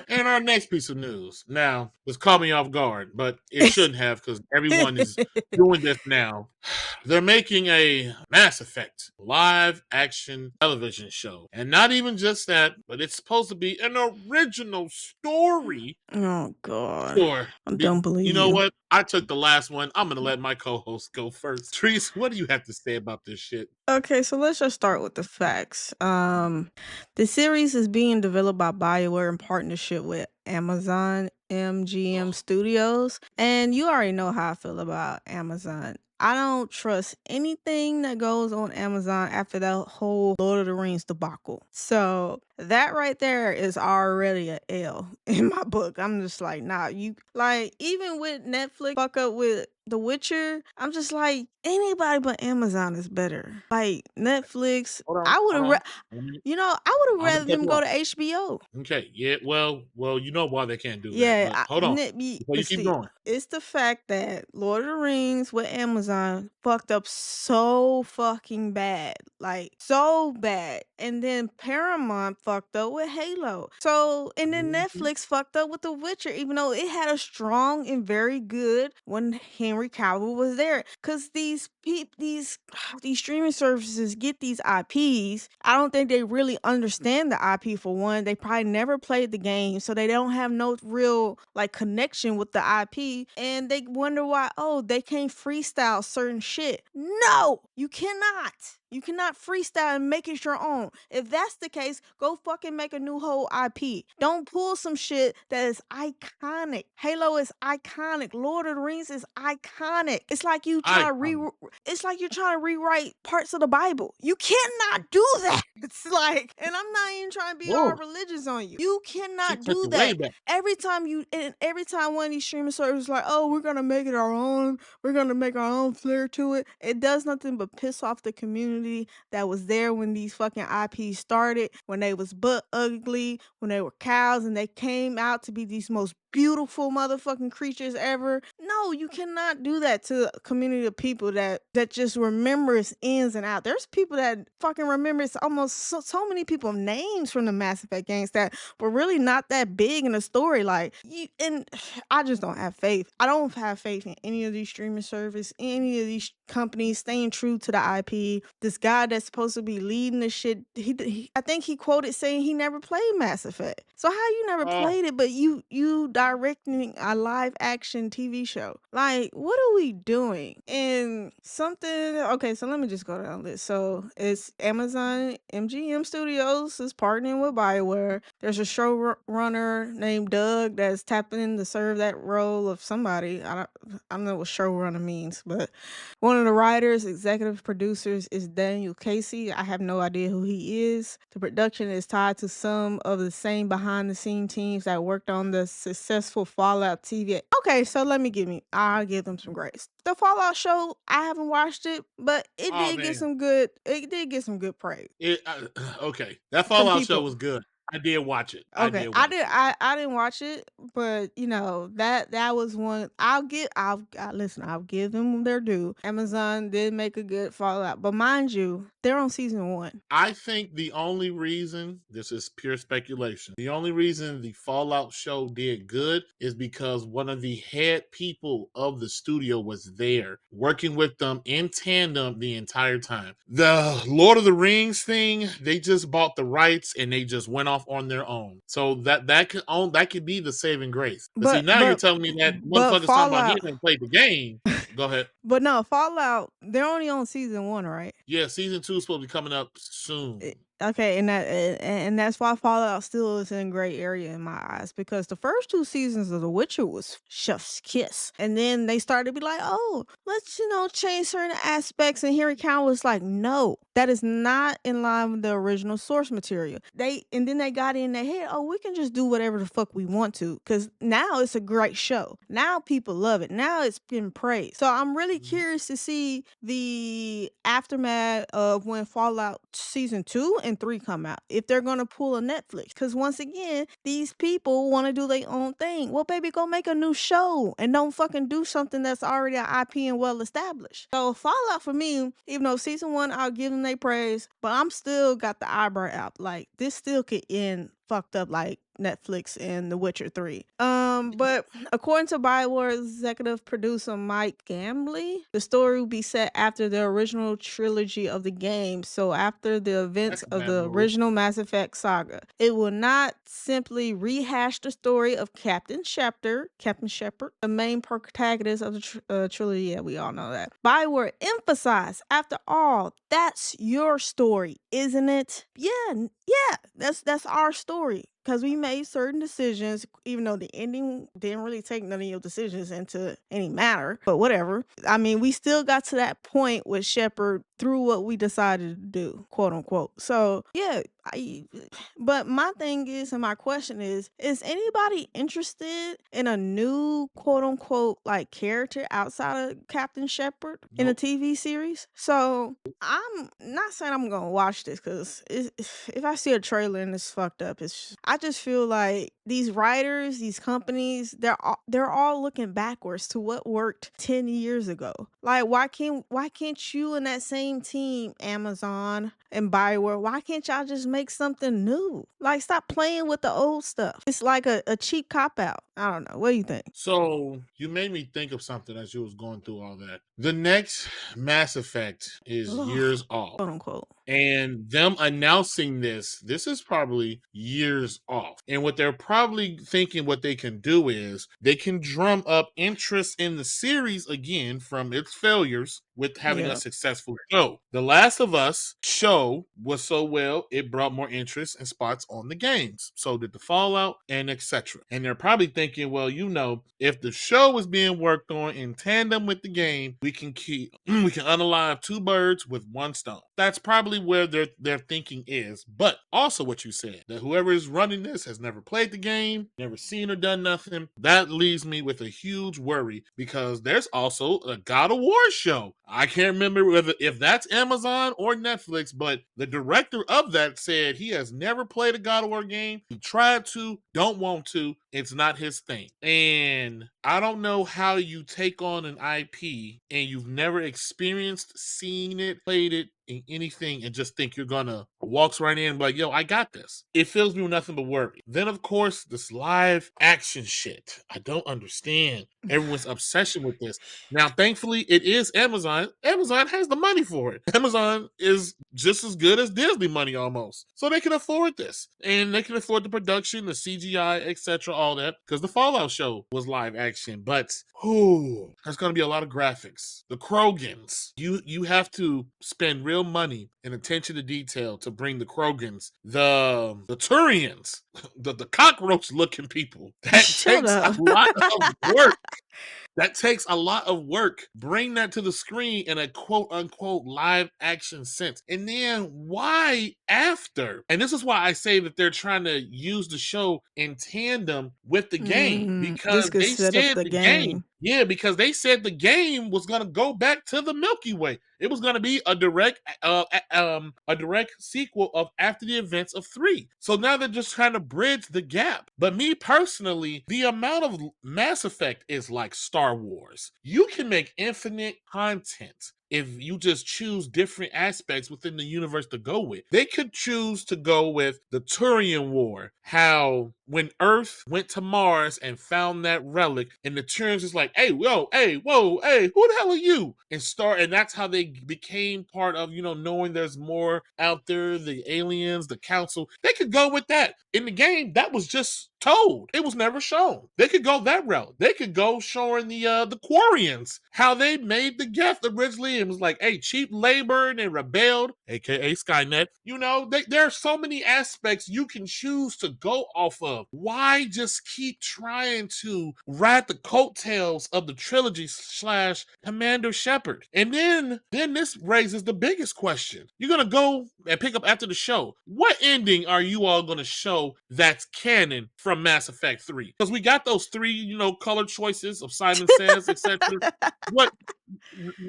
And our next piece of news. Now, this caught me off guard, but it shouldn't have because everyone is doing this now. They're making a Mass Effect live action television show. And not even just that, but it's supposed to be an original story. Oh God. Sure. I don't believe You know you. what? I took the last one. I'm going to let my co host go first. Trice, what do you have to say about this shit? Okay, so let's just start with the facts. The series is being developed by BioWare in partnership with Amazon MGM Studios, and you already know how I feel about Amazon. I don't trust anything that goes on Amazon after that whole Lord of the Rings debacle. So that right there is already a L in my book. I'm just like, nah, you like even with Netflix fuck up with The Witcher, I'm just like anybody but Amazon is better. Like Netflix, Hold on, I would hold have, on. Let me- I would have I'm going rather to cut them you go off. to HBO. Okay, yeah, well, you know why they can't do that, Yeah, but hold on before you but keep see, going. it's the fact that Lord of the Rings with Amazon fucked up so fucking bad. Like, so bad. And then Paramount fucked up with Halo. So, and then Mhm. Netflix fucked up with The Witcher, even though it had a strong and very good when Henry Cavill was there. Because these streaming services get these IPs. I don't think they really understand the IP for one. They probably never played the game, so they don't have no real like connection with the IP, and they wonder why they can't freestyle certain shit. No, you cannot. You cannot freestyle and make it your own. If that's the case, go fucking make a new whole IP. Don't pull some shit that is iconic. Halo is iconic. Lord of the Rings is iconic. It's like you try to it's like you're trying to rewrite parts of the Bible. You cannot do that. It's like, and I'm not even trying to be all Oh, religious on you. You she cannot took do it way that. back. Every time one of these streaming services is like, oh, we're gonna make it our own, we're gonna make our own flair to it, it does nothing but piss off the community that was there when these fucking IPs started, when they was butt ugly, when they were cows and they came out to be these most beautiful motherfucking creatures ever. No, you cannot do that to a community of people that just remembers ins and out. There's people that fucking remembers almost so many people names from the Mass Effect games that were really not that big in the story. Like you, and I just don't have faith. I don't have faith in any of these streaming service, any of these companies staying true to the IP. This guy that's supposed to be leading the shit, I think he quoted saying he never played Mass Effect. So how you never Oh, played it, but you directing a live action TV show? Like, what are we doing? And something. Okay, so let me just go down this. So it's Amazon MGM Studios is partnering with BioWare. There's a showrunner named Doug that's tapping in to serve that role of somebody. I don't know what showrunner means, but one of the writers, executive producers is Daniel Casey. I have no idea who he is. The production is tied to some of the same behind the scene teams that worked on the successful Fallout TV. Okay, so I'll give them some grace. The Fallout show, I haven't watched it, but oh man. it did get some good praise Okay, that from Fallout show people. was good. I did watch it. I Okay, did watch it. I didn't watch it, but you know that was one. Listen. I'll give them their due. Amazon did make a good Fallout, but mind you, they're on season 1. I think the only reason, this is pure speculation, the only reason the Fallout show did good is because one of the head people of the studio was there working with them in tandem the entire time. The Lord of the Rings thing, they just bought the rights and they just went off on their own. So that could be the saving grace. But see, But now you're telling me that but motherfucker's talking about he Fallout, ain't gonna play the game. Go ahead. but no Fallout. They're only on season 1, right? Yeah, season 2 is supposed to be coming up Eh, soon. Okay, and that's why Fallout still is in gray area in my eyes, because the first 2 seasons of The Witcher was chef's kiss, and then they started to be like, oh, let's change certain aspects, and Henry Cavill was like, no, that is not in line with the original source material. Then they got in their head, oh, we can just do whatever the fuck we want to, because now it's a great show. Now people love it. Now it's been praised. So I'm really curious to see the aftermath of when Fallout season 2 and 3 come out. If they're gonna pull a Netflix, because once again, these people want to do their own thing. Well, baby, go make a new show and don't fucking do something that's already an IP and well established. So Fallout for me, even though season 1, I'll give them their praise, but I'm still got the eyebrow out. Like this still could end fucked up like Netflix and The Witcher 3. But according to BioWare's executive producer Mike Gambley, the story will be set after the original trilogy of the game, so after the events That's of the admirable. original Mass Effect saga. It will not simply rehash the story of Captain Shepard, the main protagonist of the trilogy. Yeah, we all know that. BioWare emphasized, after all, that's your story, isn't it? Yeah, that's our story. Because we made certain decisions, even though the ending didn't really take none of your decisions into any matter, but whatever. I mean, we still got to that point with Shepard through what we decided to do, quote unquote. So, yeah, but my thing is, and my question is anybody interested in a new quote unquote like character outside of Captain Shepard in a Nope. TV series? So I'm not saying I'm gonna watch this because if I see a trailer and it's fucked up, I just feel like these writers, these companies, they're all looking backwards to what worked 10 years ago. Like why can't you and that same team, Amazon and BioWare, why can't y'all just make something new? Like stop playing with the old stuff. It's like a cheap cop out. I don't know. What do you think? So you made me think of something as you was going through all that. The next Mass Effect is Ugh, years off. quote unquote. And them announcing this is probably years off. And what they're probably thinking what they can do is they can drum up interest in the series again from its failures with having a Yeah. successful show. The Last of Us show was so well, it brought more interest and spots on the games. So did the Fallout and etc. And they're probably thinking, well, if the show is being worked on in tandem with the game, we can unalive two birds with one stone. That's probably where their thinking is. But also what you said, that whoever is running this has never played the game, never seen or done nothing. That leaves me with a huge worry because there's also a God of War show. I can't remember if that's Amazon or Netflix, but the director of that said he has never played a God of War game. He tried to, don't want to. It's not his thing. And I don't know how you take on an IP and you've never experienced, seen it, played it, in anything and just think you're gonna walks right in and be like, yo, I got this. It fills me with nothing but worry. Then of course this live action shit. I don't understand everyone's obsession with this. Now, thankfully, it is Amazon. Amazon has the money for it. Amazon is just as good as Disney money almost. So they can afford this. And they can afford the production, the CGI, etc., all that. Because the Fallout show was live action. But there's gonna be a lot of graphics. The Krogans. You have to spend real money and attention to detail to bring the Krogans, the Turians, the cockroach looking people. That Shut takes a up. lot of work. That takes a lot of work. Bring that to the screen in a quote unquote live action sense. And then why after? And this is why I say that they're trying to use the show in tandem with the game This because could they set up said the the game, game. yeah, because they said the game was going to go back to the Milky Way. It was going to be a direct sequel of after the events of 3. So now they're just trying to bridge the gap. But me personally, the amount of Mass Effect is like Star Wars. You can make infinite content if you just choose different aspects within the universe to go with. They could choose to go with the Turian War, how when Earth went to Mars and found that relic, and the Turians is like, hey, whoa, hey, who the hell are you? And that's how they became part of, knowing there's more out there, the aliens, the council. They could go with that. In the game, that was just told. It was never shown. They could go that route. They could go showing the Quarians, how they made the gift originally. It was like, hey, cheap labor, and they rebelled, aka Skynet. There are so many aspects you can choose to go off of. Why just keep trying to ride the coattails of the trilogy slash Commander Shepard? And then this raises the biggest question. You're gonna go and pick up after the show. What ending are you all gonna show that's canon from Mass Effect 3? Because we got those three, color choices of Simon Says, etc. What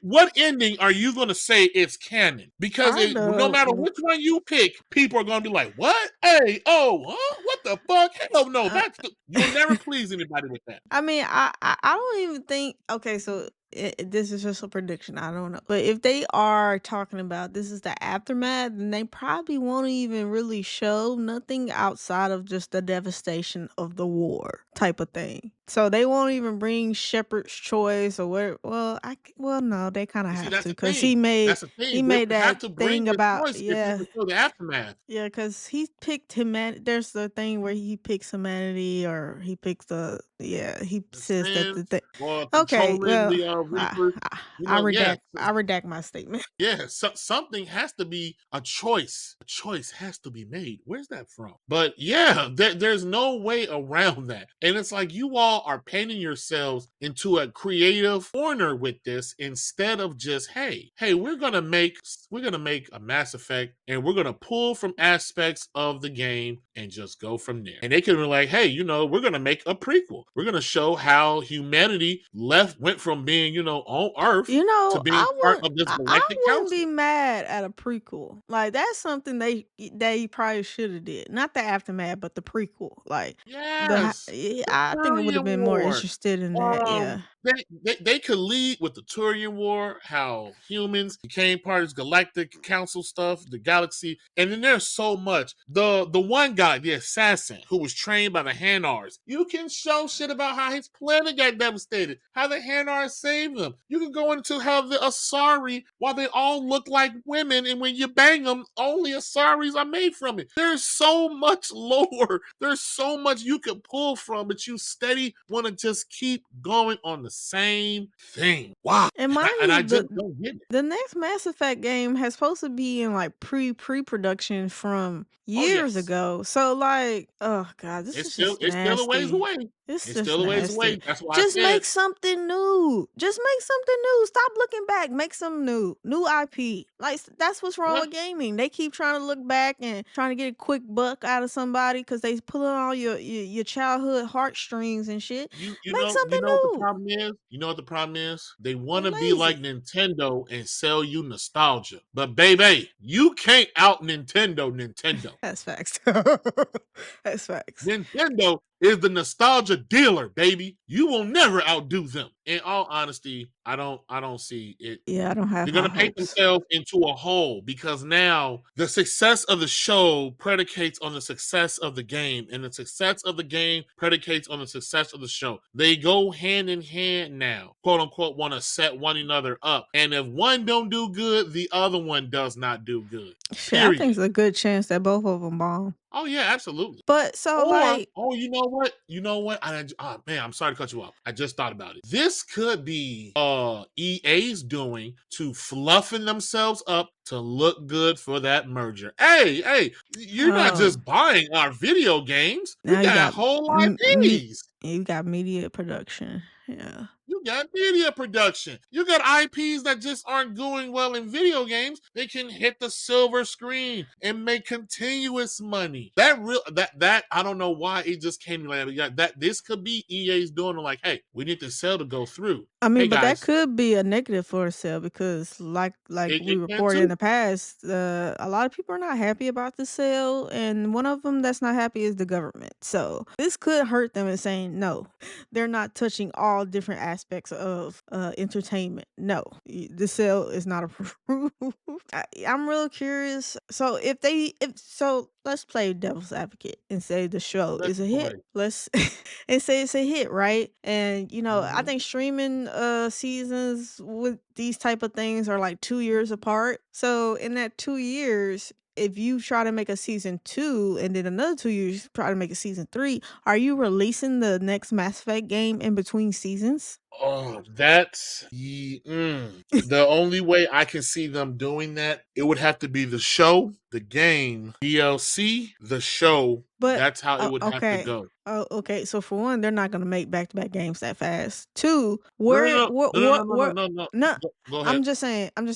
what ending are you going to say it's canon? Because I no matter don't. which one you pick, people are going to be like, "What? Hey, oh, huh? What the fuck? Hell no, Uh, you'll never please anybody with that." I mean, I don't even think. Okay, so this is just a prediction. I don't know. But if they are talking about this is the aftermath, then they probably won't even really show nothing outside of just the devastation of the war type of thing. So they won't even bring Shepard's choice or where. Well, no, they kind of You see, have that's to the because thing. That's the he thing. They made would have that to bring thing the about choice if you would show the aftermath. yeah, because he picked humanity. There's the thing where he picks humanity, or he picks he The says that Sins or okay, controlling well, the Reapers. Yeah, I redact my statement. yeah, something has to be a choice. A choice has to be made. Where's that from? But yeah, there's no way around that. And it's like you all are painting yourselves into a creative corner with this instead of just, hey, we're gonna make a Mass Effect and we're gonna pull from aspects of the game and just go from there. And they can be like, hey, we're gonna make a prequel. We're gonna show how humanity went from being, on Earth to being part of this I galactic wouldn't be council. mad at a prequel. Like that's something they probably should have did. Not the aftermath, but the prequel. Like Yes, yeah, the I think I would have Turian been more War. interested in that. Yeah. They could lead with the Turian War, how humans became part of this galactic council stuff, the galaxy, and then there's so much. The one guy, the assassin, who was trained by the Hanars, you can show shit about how his planet got devastated, how the Hanars saved them. You can go into how the Asari, while they all look like women, and when you bang them, only Asaris are made from it. There's so much lore. There's so much you could pull from, but you steady want to just keep going on the same thing. Wow. And mind And you, I just don't get it. the next Mass Effect game has supposed to be in like pre-production from Oh years yes. ago. So like, oh god, this It's is still just it's still a ways nasty. away. It's It's just still a ways away. nasty. That's why I Just said, make something new. Just make something new. Stop looking back. Make some new. New IP. Like that's what's wrong yeah, with gaming. They keep trying to look back and trying to get a quick buck out of somebody because they pulling all your childhood heartstrings and shit. you Make know you something know what the new. problem is? You know what the problem is? They want They to be like lazy. Nintendo and sell you nostalgia. But baby, you can't out Nintendo. That's facts. That's facts. Nintendo is the nostalgia dealer, baby. You will never outdo them. In all honesty, I don't see it. Yeah, I don't have They're high gonna paint hopes. themselves into a hole because now the success of the show predicates on the success of the game, and the success of the game predicates on the success of the show. They go hand in hand now, quote unquote, want to set one another up. And if one don't do good, the other one does not do good. Shit, I think Period. it's a good chance that both of them bomb. Oh yeah, absolutely. But so Or, like, oh, you know what? You know what? Oh man, I'm sorry to cut you off. I just thought about it. This could be EA's doing to fluffing themselves up to look good for that merger. Hey, you're not um, just buying our video games. You now you got got whole me. IPs. You got media production. Yeah. You got media production. You got IPs that just aren't doing well in video games. They can hit the silver screen and make continuous money. That I don't know why it just came to me like that. This could be EA's doing like, hey, we need the sale to go through. I Hey mean, but that guys, could be a negative for a sale because, like we it can reported in too. the past, a lot of people are not happy about the sale, and one of them that's not happy is the government. So this could hurt them in saying no, they're not touching all different aspects of entertainment. No, the sale is not approved. I'm real curious. So if so, let's play devil's advocate and say the show Let's is a hit. play. Let's and say it's a hit, right? And I Mhm. think streaming seasons with these type of things are like 2 years apart. So in that 2 years, if you try to make a season 2 and then another 2 years try to make a season 3, are you releasing the next Mass Effect game in between seasons? Oh, the only way I can see them doing that, it would have to be the show, the game, DLC, the show. But That's how it would have to okay. go. Oh, okay. So for one, they're not gonna make back to back games that fast. Two, No, no, no, no, no, no, no, no, where? no, no. No, Go ahead. I'm just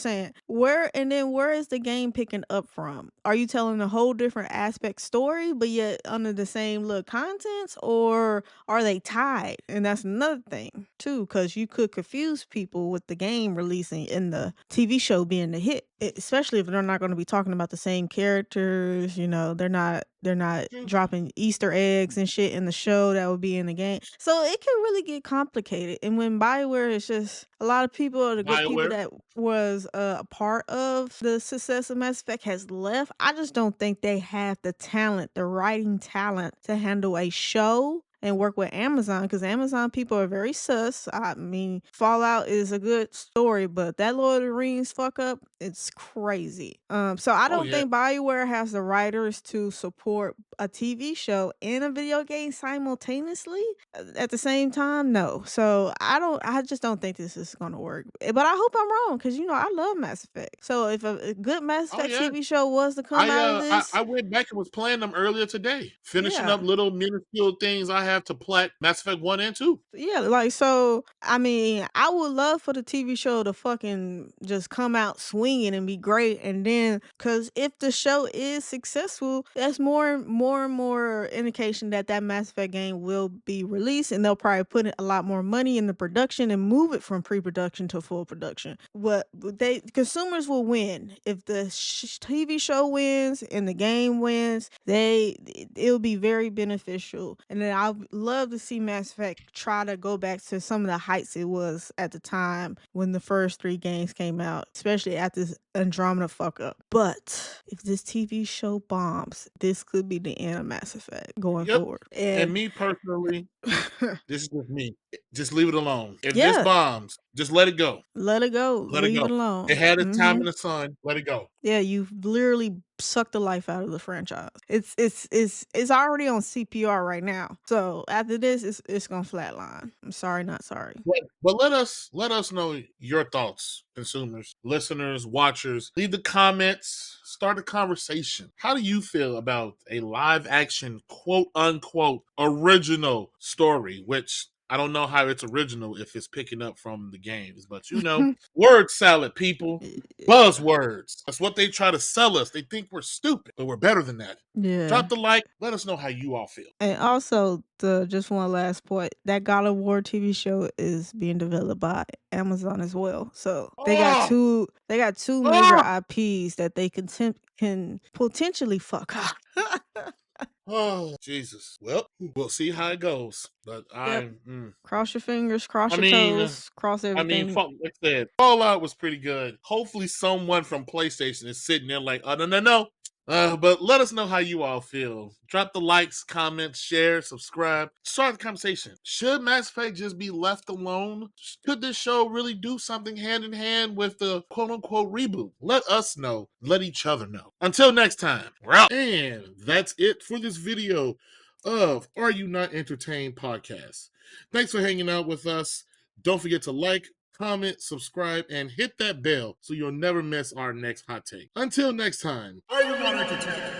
saying. Where and then where is the game picking up from? Are you telling a whole different aspect story, but yet under the same little contents, or are they tied? And that's another thing too, too, because you could confuse people with the game releasing and the TV show being the hit, especially if they're not going to be talking about the same characters. You know, they're not dropping Easter eggs and shit in the show that would be in the game. So it can really get complicated. And when BioWare is just a lot of people, the good people BioWare. that was a part of the success of Mass Effect has left. I just don't think they have the talent, the writing talent to handle a show and work with Amazon, because Amazon people are very sus. I mean, Fallout is a good story, but that Lord of the Rings fuck up, it's crazy. So I Oh don't yeah. think BioWare has the writers to support a TV show and a video game simultaneously at the same time. No, so I just don't think this is gonna work. But I hope I'm wrong, because I love Mass Effect. So if a good Mass Oh Effect yeah. TV show was to come out of I this, went back and was playing them earlier today, finishing yeah. up little minuscule things I have to plat Mass Effect 1 and 2. Yeah, like, so, I mean, I would love for the TV show to fucking just come out swinging and be great, and then, cause if the show is successful, that's more and more indication that that Mass Effect game will be released, and they'll probably put a lot more money in the production and move it from pre-production to full production. But they consumers will win if the TV show wins and the game wins. It'll be very beneficial, and then I'd love to see Mass Effect try to go back to some of the heights it was at the time when the first 3 games came out, especially after this Andromeda fuck up. But if this TV show bombs, this could be the end of Mass Effect going Yep. forward. And And me personally, this is just me. Just leave it alone. If this yeah, bombs, just let it go. let it go, Let it leave it go. It alone. had its time Mhm. in the sun. Let it go. Yeah, you've literally sucked the life out of the franchise. It's already on CPR right now. So after this, it's gonna flatline. I'm sorry, not sorry. But let us know your thoughts, consumers, listeners, watchers. Leave the comments. Start a conversation. How do you feel about a live action quote unquote original story? Which I don't know how it's original if it's picking up from the games, but word salad, people. Buzzwords. That's what they try to sell us. They think we're stupid, but we're better than that. Yeah. Drop the like. Let us know how you all feel. And also, the just one last point, that God of War TV show is being developed by Amazon as well. So Oh, they got two major oh, IPs that they can potentially fuck up. oh, Jesus. Well, we'll see how it goes. But Yep. Cross your fingers, I cross your mean, toes, cross everything. like I said, Fallout was pretty good. Hopefully, someone from PlayStation is sitting there like, oh, no, no, no. But let us know how you all feel. Drop the likes, comments, share, subscribe. Start the conversation. Should Mass Effect just be left alone? Could this show really do something hand in hand with the quote unquote reboot? Let us know. Let each other know. Until next time, we're out. And that's it for this video of Are You Not Entertained podcast. Thanks for hanging out with us. Don't forget to like, comment, subscribe, and hit that bell so you'll never miss our next hot take. Until next time, are you not entertained?